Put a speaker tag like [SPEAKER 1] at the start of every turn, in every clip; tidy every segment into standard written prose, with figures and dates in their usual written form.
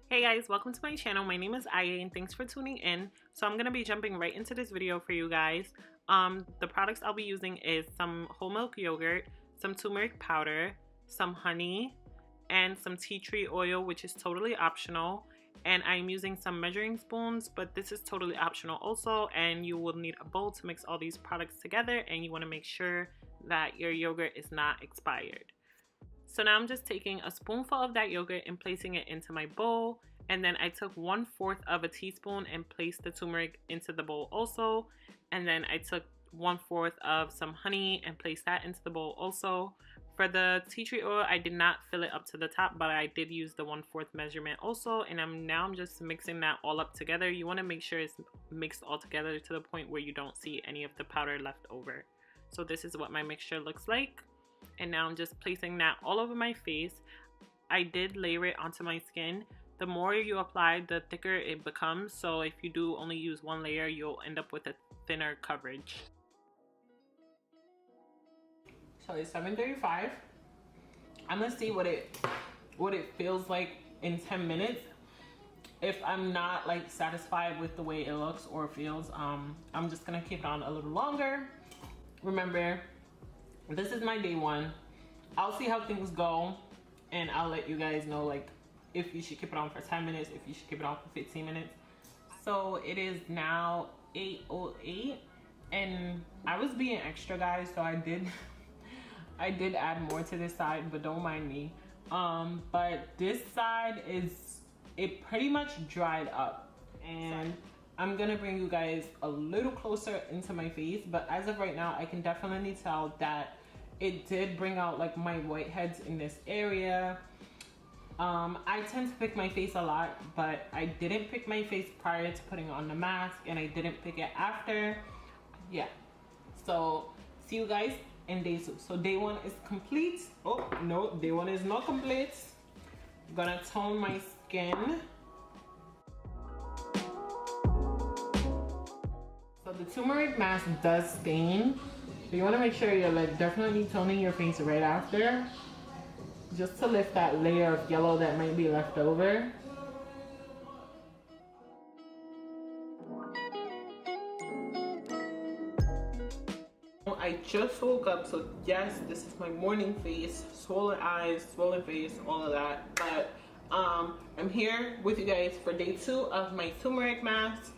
[SPEAKER 1] Hey guys, welcome to my channel. My name is Aya and thanks for tuning in. So I'm going to be jumping right into this video for you guys. The products I'll be using is some whole milk yogurt, some turmeric powder, some honey, and some tea tree oil, which is totally optional. And I'm using some measuring spoons, but this is totally optional also. And you will need a bowl to mix all these products together, and you want to make sure that your yogurt is not expired. So now I'm just taking a spoonful of that yogurt and placing it into my bowl. And then I took 1/4 of a teaspoon and placed the turmeric into the bowl also. And then I took 1/4 of some honey and placed that into the bowl also. For the tea tree oil, I did not fill it up to the top, but I did use the 1/4 measurement also. And now I'm just mixing that all up together. You want to make sure it's mixed all together to the point where you don't see any of the powder left over. So this is what my mixture looks like. And now I'm just placing that all over my face. I did layer it onto my skin. The more you apply, the thicker it becomes. So if you do only use one layer, you'll end up with a thinner coverage. So it's 7:35. I'm gonna see what it feels like in 10 minutes. If I'm not like satisfied with the way it looks or feels, I'm just gonna keep it on a little longer. Remember, this is my day one. I'll see how things go and I'll let you guys know like if you should keep it on for 10 minutes, if you should keep it on for 15 minutes. So it is now 8:08 and I was being extra, guys, so I did add more to this side, but don't mind me. But this side it pretty much dried up, and I'm gonna bring you guys a little closer into my face, but as of right now I can definitely tell that it did bring out like my whiteheads in this area. I tend to pick my face a lot, but I didn't pick my face prior to putting on the mask, and I didn't pick it after. Yeah, so see you guys in day 2. So day 1 is complete. Oh no, day 1 is not complete. I'm gonna tone my skin. So the turmeric mask does stain, so you want to make sure you're like definitely toning your face right after, just to lift that layer of yellow that might be left over. I just woke up, so yes, this is my morning face, swollen eyes, swollen face, all of that. But I'm here with you guys for day 2 of my turmeric mask,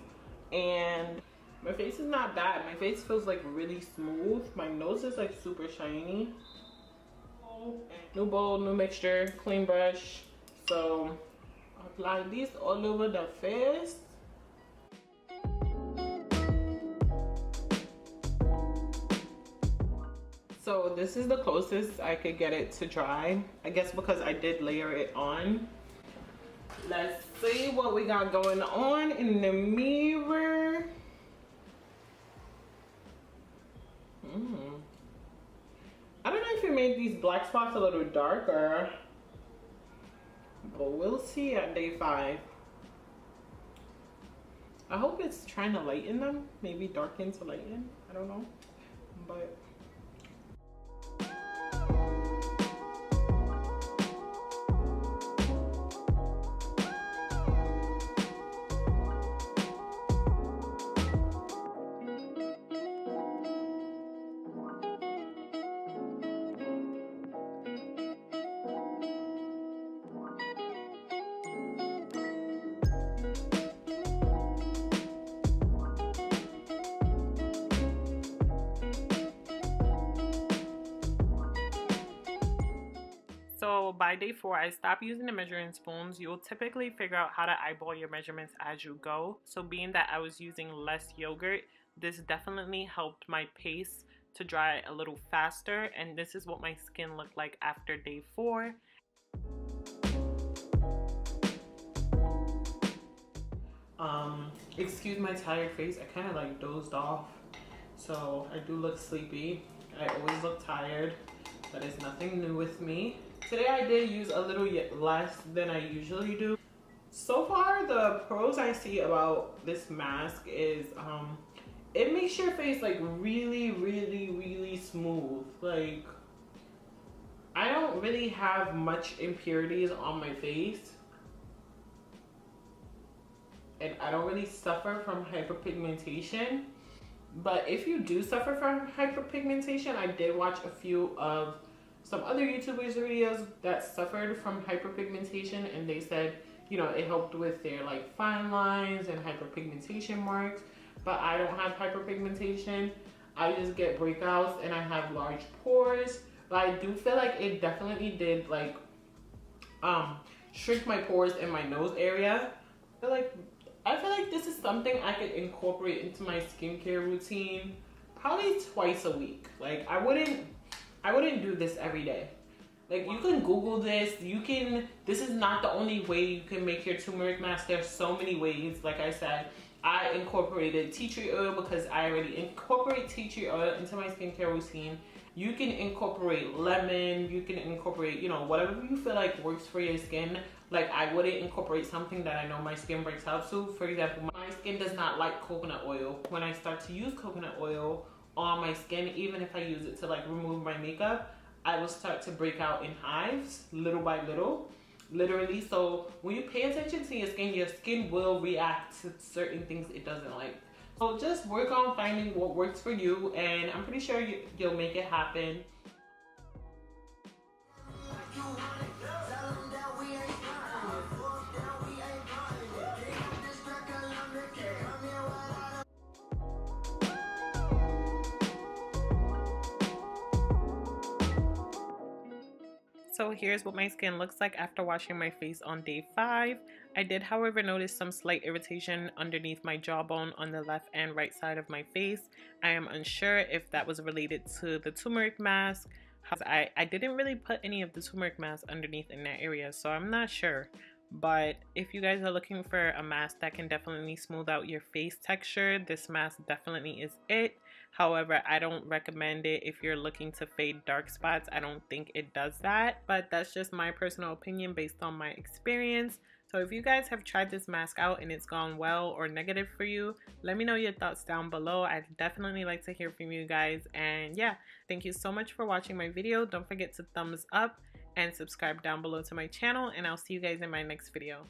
[SPEAKER 1] and my face is not bad. My face feels like really smooth. My nose is like super shiny. New bowl, new mixture, clean brush. So apply this all over the face. So this is the closest I could get it to dry, I guess, because I did layer it on. Let's see what we got going on in the mirror. I don't know if it made these black spots a little darker, but we'll see at day 5. I hope it's trying to lighten them, maybe darken to lighten, I don't know, but so by day 4, I stopped using the measuring spoons. You'll typically figure out how to eyeball your measurements as you go. So being that I was using less yogurt, this definitely helped my paste to dry a little faster. And this is what my skin looked like after day 4. Excuse my tired face. I kind of like dozed off, so I do look sleepy. I always look tired. That is nothing new with me. Today I did use a little less than I usually do. So far, the pros I see about this mask is it makes your face like really smooth. Like, I don't really have much impurities on my face, and I don't really suffer from hyperpigmentation. But if you do suffer from hyperpigmentation, I did watch a few of some other YouTubers' videos that suffered from hyperpigmentation, and they said, you know, it helped with their like fine lines and hyperpigmentation marks. But I don't have hyperpigmentation. I just get breakouts and I have large pores. But I do feel like it definitely did like shrink my pores in my nose area. I feel like this is something I could incorporate into my skincare routine probably twice a week. Like I wouldn't do this every day. Like you can Google this, this is not the only way you can make your turmeric mask. There's so many ways. Like I said, I incorporated tea tree oil because I already incorporate tea tree oil into my skincare routine. You can incorporate lemon, you can incorporate, you know, whatever you feel like works for your skin. Like I wouldn't incorporate something that I know my skin breaks out to. For example, my skin does not like coconut oil. When I start to use coconut oil on my skin, even if I use it to like remove my makeup, I will start to break out in hives little by little, literally. So when you pay attention to your skin will react to certain things it doesn't like. So just work on finding what works for you, and I'm pretty sure you'll make it happen. So here's what my skin looks like after washing my face on day 5. I did, however, notice some slight irritation underneath my jawbone on the left and right side of my face. I am unsure if that was related to the turmeric mask. I didn't really put any of the turmeric mask underneath in that area, so I'm not sure. But if you guys are looking for a mask that can definitely smooth out your face texture, this mask definitely is it. However, I don't recommend it if you're looking to fade dark spots. I don't think it does that, but that's just my personal opinion based on my experience. So if you guys have tried this mask out and it's gone well or negative for you, let me know your thoughts down below. I'd definitely like to hear from you guys. And yeah, thank you so much for watching my video. Don't forget to thumbs up and subscribe down below to my channel, and I'll see you guys in my next video.